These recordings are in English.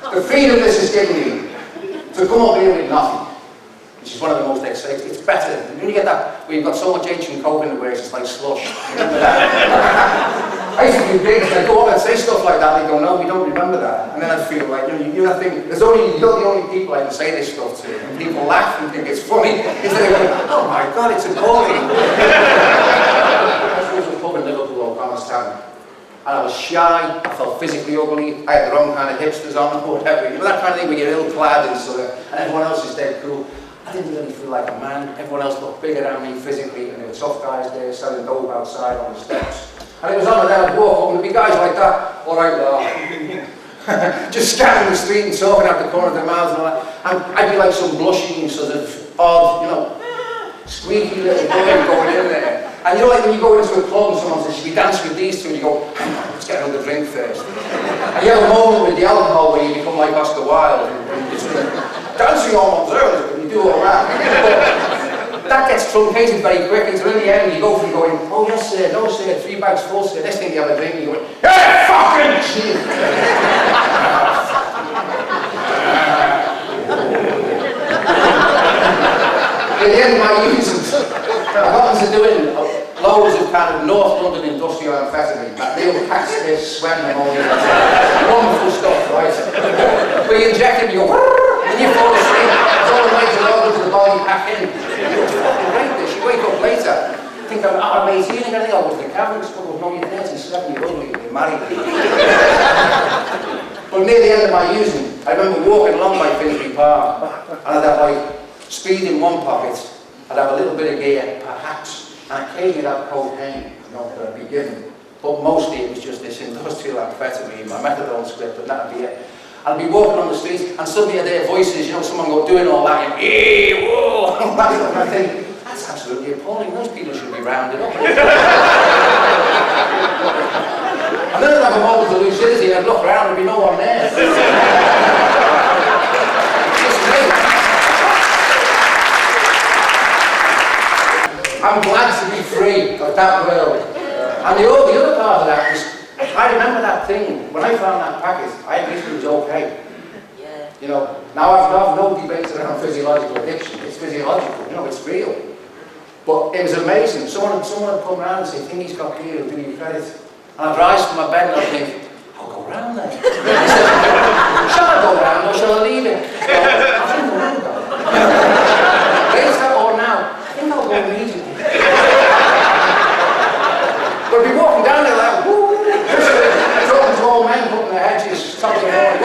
The freedom this has given me to come up here with nothing, which is one of the most exciting. It's better when you get that where you've got so much ancient coke in the waves, it's like slush. Remember that? I used to do gigs and I'd go up and say stuff like that, and they'd go, no, we don't remember that. And then I'd feel like, you're not thinking, you're the only people I can say this stuff to, and people laugh and think it's funny, instead of going, oh my God, it's appalling. I was in a pub in Liverpool, O'Connor's Tavern, and I was shy, I felt physically ugly, I had the wrong kind of hipsters on, or whatever, that kind of thing where you're ill-clad and sort of, and everyone else is dead cool. I didn't really feel like a man, everyone else looked bigger than me physically, and there were tough guys there selling dope outside on the steps. And it was on and I'd walk up and there'd be guys like that, all right, just scanning the street and talking out the corner of their mouths and all that. And I'd be like some blushing, sort of odd, squeaky little boy going in there. And you know, like when you go into a club and someone says, should we dance with these two? And you go, let's get another drink first. And you have a moment with the alcohol where you become like Oscar Wilde and you sort of dancing on Mercer, and you do all that. That gets truncated very quickly, so in the end you go from going, oh yes sir, no sir, 3 bags full sir, next thing you have a drink and you go, hey fucking shit! At the end of my using, I got into doing loads of kind of North London industrial amphetamine, that real cat's piss, sweating ammonia, wonderful stuff, right? Where you inject it and you go, and you fall asleep, it's all the way to the body pack in. It's fucking great this. You wake up later, think I'm 18 again, I think I'll go to the cabin, no, you're 37, you're ugly, you're married. But near the end of my using, I remember walking along by Finsbury Park, and I'd have like speed in one pocket, I'd have a little bit of gear, perhaps, and occasionally I'd have cocaine, that I'd be given. But mostly it was just this industrial amphetamine, my methadone script, and that'd be it. I'd be walking on the streets, and suddenly I'd hear voices, someone doing all that, and hey, whoa, and I think, that's absolutely appalling, those people should be rounded up. And then I'd have a moment of lucidity, and I'd look around, and there'd be no one there. I'm glad to be free of that world. And the other part of that is, I remember that thing, when I found that packet, I at least it was okay. Yeah. Now I've no debates around physiological addiction, it's physiological, it's real. But it was amazing, someone would come around and say, Thingy's got here, do you credit? And I'd rise from my bed and I'd think, I'll go round there. Shall I go round or shall I leave it? I think I'll go. Later or now, I think I'll go immediately. But I'd be walking down there like, whoo, talking to old men putting their hedges, top of the morning.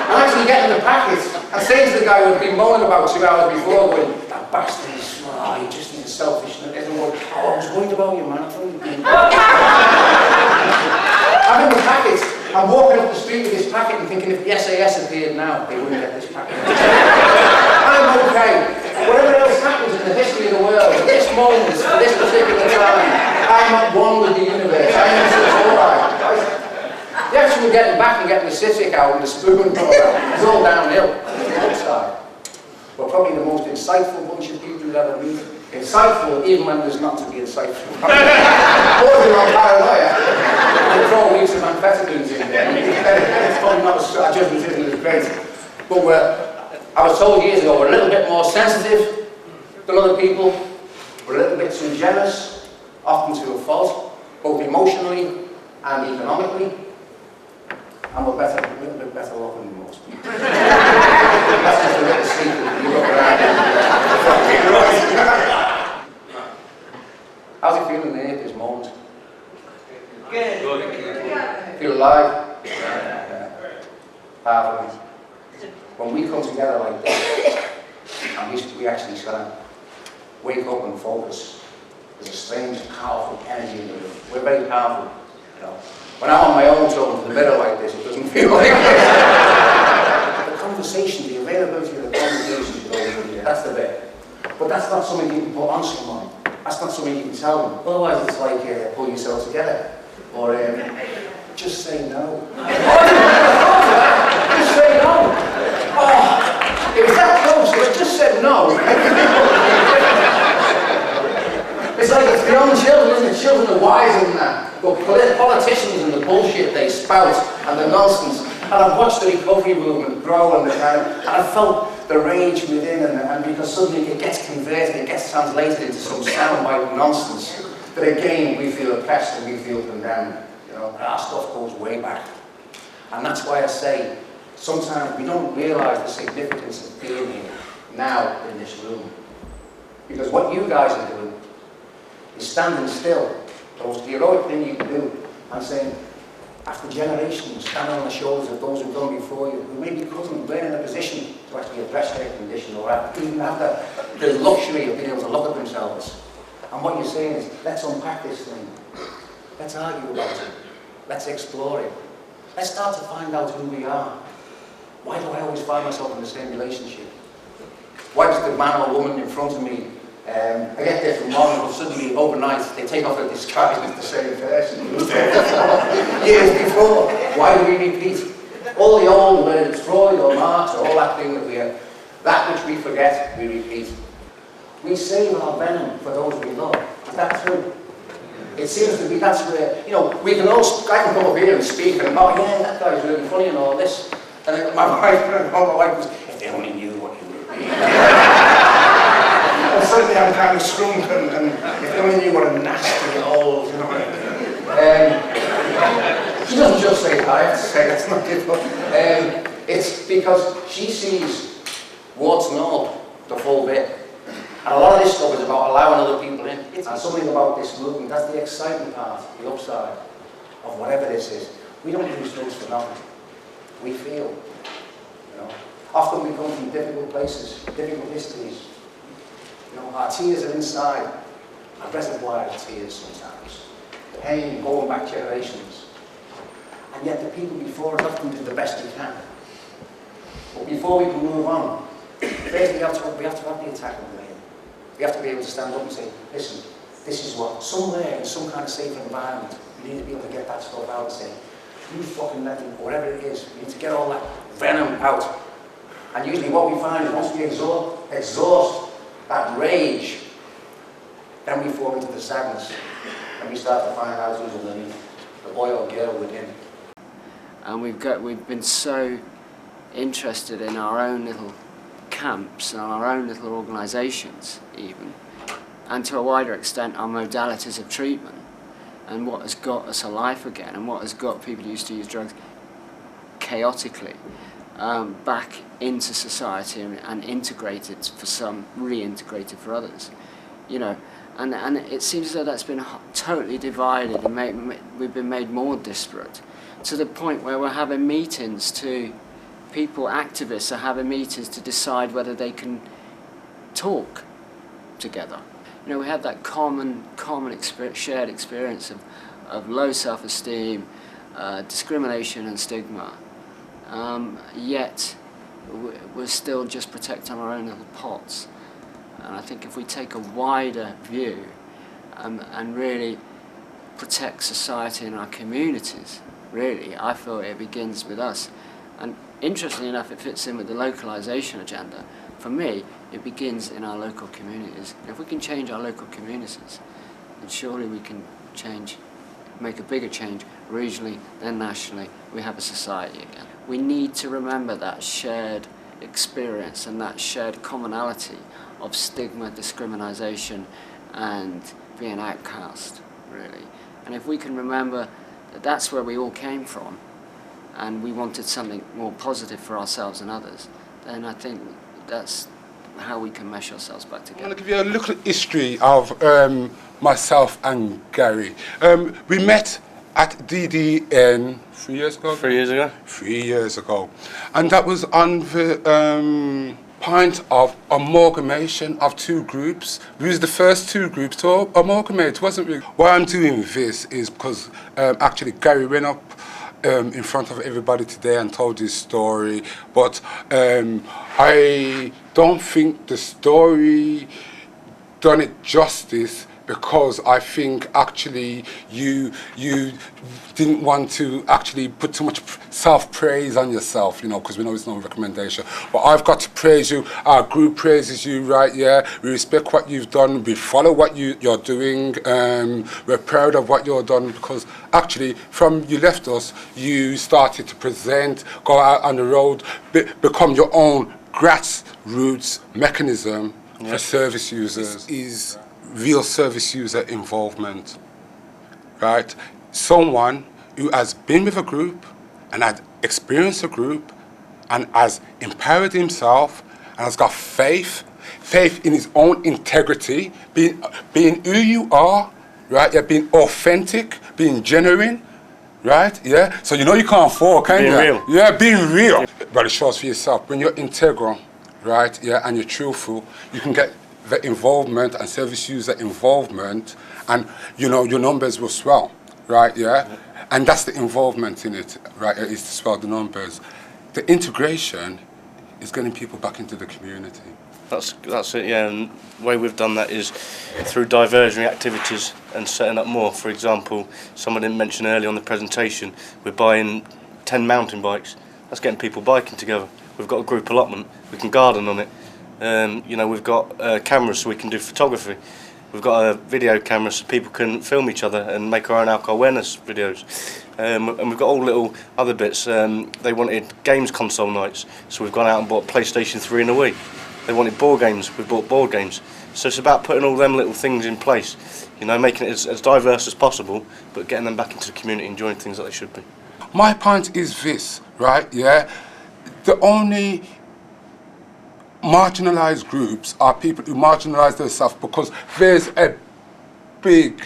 I'm actually getting the packet and saying to the guy who had been moaning about 2 hours before, going, that bastard is, he just needs selfish. And everyone goes, I was worried about you, man. I'm in the packet, I'm walking up the street with this packet and thinking if the SAS appeared now, they wouldn't get this packet. I'm okay. Whatever else happens in the history of the world, at this moment, at this particular time, I'm at one with the universe. It's all right. The actual getting back and getting the citric out and the spoon and all that, it's all downhill. Outside. But probably the most insightful bunch of people you'll ever meet. Insightful even when there's not to be insightful. Bordering on paranoia. They throw weeks of amphetamines in there. It's probably not as judgment isn't as great. But I was told years ago we're a little bit more sensitive than other people. We're a little bit too generous, often to a fault, both emotionally and economically. And we're a little bit better off than most people. That's just a little secret. You look around and how's it feeling there at this moment? Good. Feel alive? Powerful. When we come together like this, and we actually sort of wake up and focus, there's a strange, powerful energy in the room. We're very powerful, When I'm on my own talking to the mirror like this, it doesn't feel like this. The conversation, the availability of the conversation is over here, that's the bit. But that's not something you can put on someone. That's not something you can tell them. Otherwise it's like, pull yourself together. Or, just say no. Just say no. Oh, it was that close, so I just said no. It's like it's beyond children, isn't it? Children are wiser than that. But politicians and the bullshit they spout and the nonsense nonsense. And I've watched the recovery movement grow and I've felt the rage within, and because suddenly it gets converted, it gets translated into some soundbite nonsense, that again we feel oppressed and we feel condemned. You know, our stuff goes way back. And that's why I say, sometimes we don't realise the significance of being here, now, in this room. Because what you guys are doing is standing still, the most heroic thing you can do, and saying, after generations, standing on the shoulders of those who've gone before you, who maybe couldn't, weren't in a position to actually address their condition, or even have the luxury of being able to look at themselves. And what you're saying is, let's unpack this thing. Let's argue about it. Let's explore it. Let's start to find out who we are. Why do I always find myself in the same relationship? Why does the man or woman in front of me, I get there from one, but suddenly overnight they take off their disguise and it's the same person who was there before, years before. Why do we repeat? All the old, whether it's Freud or Marx or all that thing that we are, that which we forget, we repeat. We save our venom for those we love. Is that true? It seems to be that's where, you know, we can all, I can come up here and speak and, oh yeah, that guy's really funny and all this. And then my wife was, if they only knew what you were being. And suddenly I'm kind of shrunk and if they only knew what a nasty old, you know. She doesn't just say that, I have to say that's not it. It's because she sees warts and all, the full bit. And a lot of this stuff is about allowing other people in. And something about this movement, that's the exciting part, the upside of whatever this is. We don't use those for nothing. We feel, you know. Often we come from difficult places, difficult histories. You know, our tears are inside, a reservoir of tears sometimes. Pain going back generations. And yet the people before us often did the best we can. But before we can move on, first we have to have the attack on the name. We have to be able to stand up and say, listen, this is what, somewhere in some kind of safe environment, we need to be able to get that stuff out and say, you fucking let it, whatever it is, we need to get all that venom out. And usually what we find is once we exhaust that rage, then we fall into the sadness and we start to find out who's underneath, the boy or girl within. And we've been so interested in our own little camps and our own little organisations even, and to a wider extent our modalities of treatment and what has got us alive again and what has got people who used to use drugs chaotically back into society and integrated for some, reintegrated for others, you know, and it seems as though that's been totally divided and we've been made more disparate to the point where we're having meetings to people, activists are having meetings to decide whether they can talk together. You know, we have that common shared experience of low self-esteem, discrimination and stigma, yet we're still just protecting our own little pots. And I think if we take a wider view and really protect society and our communities, really, I feel it begins with us. And interestingly enough, it fits in with the localisation agenda. For me, it begins in our local communities. If we can change our local communities, then surely we can make a bigger change regionally, then nationally. We have a society again. We need to remember that shared experience and that shared commonality of stigma, discrimination, and being outcast, really. And if we can remember that that's where we all came from, and we wanted something more positive for ourselves and others, then I think that's how we can mesh ourselves back together. I'm going to give you a little history of myself and Gary. We met at DDN 3 years ago? 3 years ago. 3 years ago. And that was on the point of amalgamation of two groups. We was the first two groups to amalgamate, wasn't we? Why I'm doing this is because actually Gary went up in front of everybody today and told his story, but I don't think the story done it justice because I think actually you didn't want to actually put too much self-praise on yourself, you know, because we know it's no recommendation. But I've got to praise you. Our group praises you, right? Yeah, we respect what you've done. We follow what you're doing. We're proud of what you've done, because actually from you left us, you started to present, go out on the road, become your own grassroots mechanism for service users. Is real service user involvement, right? Someone who has been with a group and had experienced a group and has empowered himself and has got faith in his own integrity, being who you are, right? Yeah, being authentic, being genuine, right? Yeah. So you know you can't fall, can you? Being real. Yeah, being real. But it shows for yourself when you're integral, right? Yeah, and you're truthful, you can get the involvement and service user involvement, and you know your numbers will swell, right? Yeah, and that's the involvement in it, right? Is to swell the numbers. The integration is getting people back into the community. That's it, yeah. And the way we've done that is through diversionary activities and setting up more. For example, someone didn't mention earlier on the presentation, we're buying 10 mountain bikes. That's getting people biking together. We've got a group allotment, we can garden on it. You know, we've got cameras so we can do photography. We've got a video camera so people can film each other and make our own alcohol awareness videos. And we've got all little other bits. They wanted games console nights, so we've gone out and bought PlayStation 3 and a Wii. They wanted board games, we've bought board games. So it's about putting all them little things in place, you know, making it as diverse as possible, but getting them back into the community, enjoying things that they should be. My point is this, right? Yeah, the only marginalised groups are people who marginalise themselves because there's a big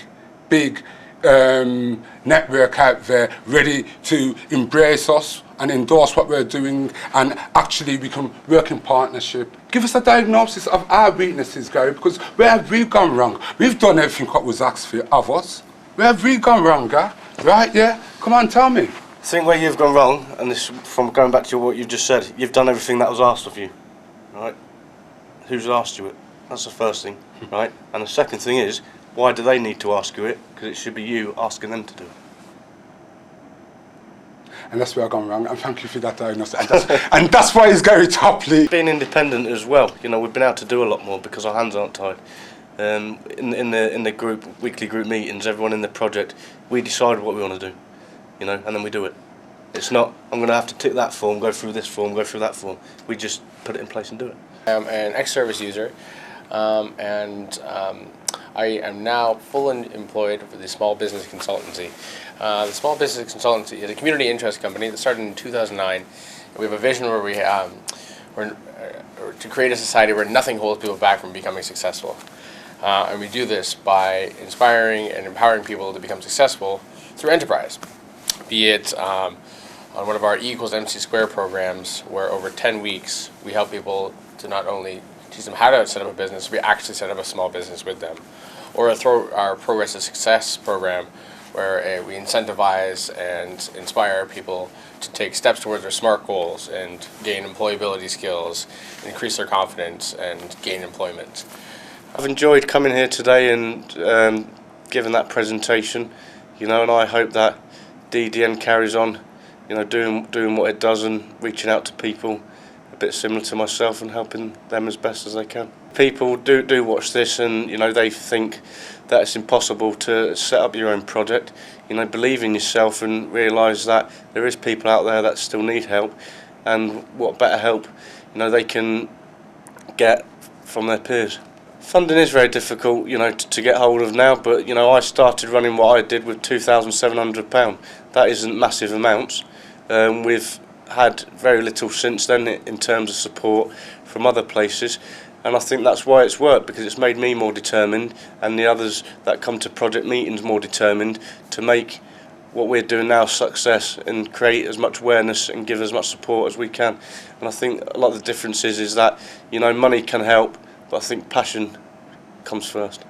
network out there ready to embrace us and endorse what we're doing, and actually we can work in partnership. Give us a diagnosis of our weaknesses, Gary, because where have we gone wrong? We've done everything what was asked of us. Where have we gone wrong, Gary? Right, yeah? Come on, tell me. I think where you've gone wrong, and this from going back to what you've just said, you've done everything that was asked of you, right? Who's asked you it? That's the first thing, right? And the second thing is, why do they need to ask you it? Because it should be you asking them to do it. And that's where I've gone wrong, and thank you for that diagnosis. And that's why it's Gary Topley. Being independent as well, you know, we've been able to do a lot more because our hands aren't tied. In the group, weekly group meetings, everyone in the project, we decide what we want to do, you know, and then we do it. It's not, I'm going to have to tick that form, go through this form, go through that form. We just put it in place and do it. I'm an ex-service user, and I am now fully employed with the Small Business Consultancy. The Small Business Consultancy is a community interest company that started in 2009. We have a vision where we're to create a society where nothing holds people back from becoming successful. And we do this by inspiring and empowering people to become successful through enterprise. Be it on one of our E=MC² programs, where over 10 weeks we help people to not only teach them how to set up a business, we actually set up a small business with them. Or through our Progress to Success program, where we incentivize and inspire people to take steps towards their SMART goals and gain employability skills, increase their confidence, and gain employment. I've enjoyed coming here today and giving that presentation, you know, and I hope that DDN carries on, you know, doing what it does and reaching out to people a bit similar to myself and helping them as best as they can. People do watch this and, you know, they think that it's impossible to set up your own project. You know, believe in yourself and realise that there is people out there that still need help, and what better help, you know, they can get from their peers. Funding is very difficult, you know, to get hold of now, but, you know, I started running what I did with £2,700. That isn't massive amounts. We've had very little since then in terms of support from other places, and I think that's why it's worked, because it's made me more determined and the others that come to project meetings more determined to make what we're doing now a success and create as much awareness and give as much support as we can. And I think a lot of the difference is that, you know, money can help, but I think passion comes first.